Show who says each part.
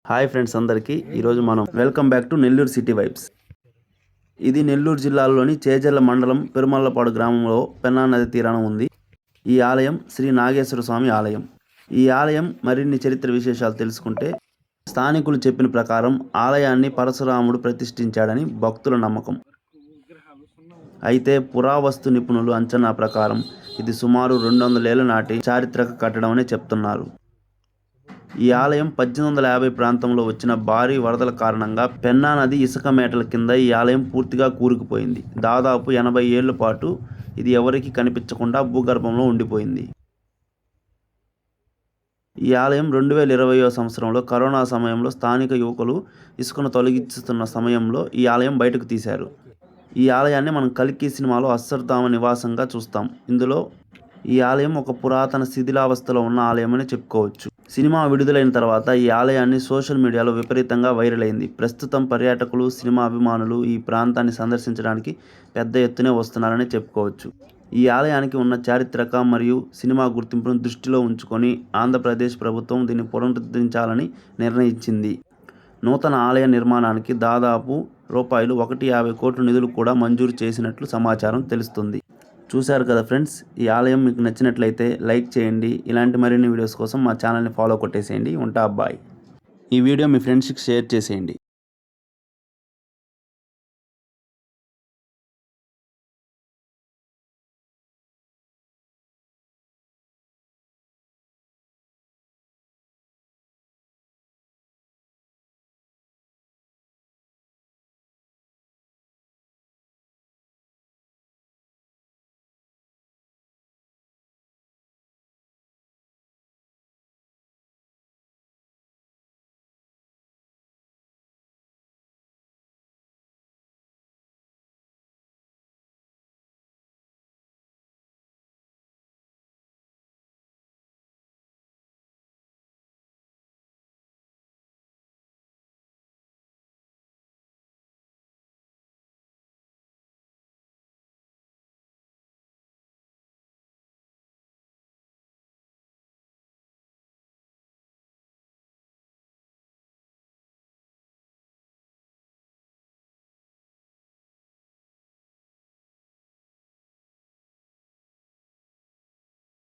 Speaker 1: Hi friends అందరికీ ఈరోజు మనం welcome back to Nellore city vibes. ఇది నెల్లూరు జిల్లాలోని చేజర్ల మండలం పెరుమల్లపాడు గ్రామంలో పెన్నా నది తీరాన ఉంది. ఈ ఆలయం శ్రీ నాగేశ్వర స్వామి ఆలయం. ఈ ఆలయం మరిన్ని చరిత్ర విశేషాలు తెలుసుకుంటే, స్థానికులు చెప్పిన ప్రకారం ఆలయాన్ని పరశురాముడు ప్రతిష్ఠించాడని భక్తుల నమ్మకం. అయితే పురావస్తు నిపుణులు అంచనా ప్రకారం ఇది సుమారు 200 ఏళ్ల నాటి చారిత్రక కట్టడం అని చెప్తున్నారు. ఈ ఆలయం 1850 ప్రాంతంలో వచ్చిన భారీ వరదల కారణంగా పెన్నా నది ఇసుక మేటల కింద ఈ ఆలయం పూర్తిగా కూరుకుపోయింది. దాదాపు 80 ఏళ్ల పాటు ఇది ఎవరికీ కనిపించకుండా భూగర్భంలో ఉండిపోయింది. ఈ ఆలయం 2020వ సంవత్సరంలో కరోనా సమయంలో స్థానిక యువకులు ఇసుకను తొలగిస్తున్న సమయంలో ఈ ఆలయం బయటకు తీశారు. ఈ ఆలయాన్ని మనం కల్కి సినిమాలో అశ్వత్థామ నివాసంగా చూస్తాం. ఇందులో ఈ ఆలయం ఒక పురాతన శిథిలావస్థలో ఉన్న ఆలయమని చెప్పుకోవచ్చు. సినిమా విడుదలైన తర్వాత ఈ ఆలయాన్ని సోషల్ మీడియాలో విపరీతంగా వైరల్ అయింది. ప్రస్తుతం పర్యాటకులు, సినిమా అభిమానులు ఈ ప్రాంతాన్ని సందర్శించడానికి పెద్ద ఎత్తునే వస్తున్నారని చెప్పుకోవచ్చు. ఈ ఆలయానికి ఉన్న చారిత్రక మరియు సినిమా గుర్తింపును దృష్టిలో ఉంచుకొని ఆంధ్రప్రదేశ్ ప్రభుత్వం దీన్ని పునరుద్ధరించాలని నిర్ణయించింది. నూతన ఆలయ నిర్మాణానికి దాదాపు రూపాయలు 150 కోట్ల నిధులు కూడా మంజూరు చేసినట్లు సమాచారం తెలుస్తుంది. చూశారు కదా ఫ్రెండ్స్, ఈ ఆలయం మీకు నచ్చినట్లయితే లైక్ చేయండి. ఇలాంటి మరిన్ని వీడియోస్ కోసం మా ఛానల్ని ఫాలో కొట్టేసేయండి. ఉంటా అబ్బాయి. ఈ వీడియో మీ ఫ్రెండ్స్కి షేర్ చేసేయండి.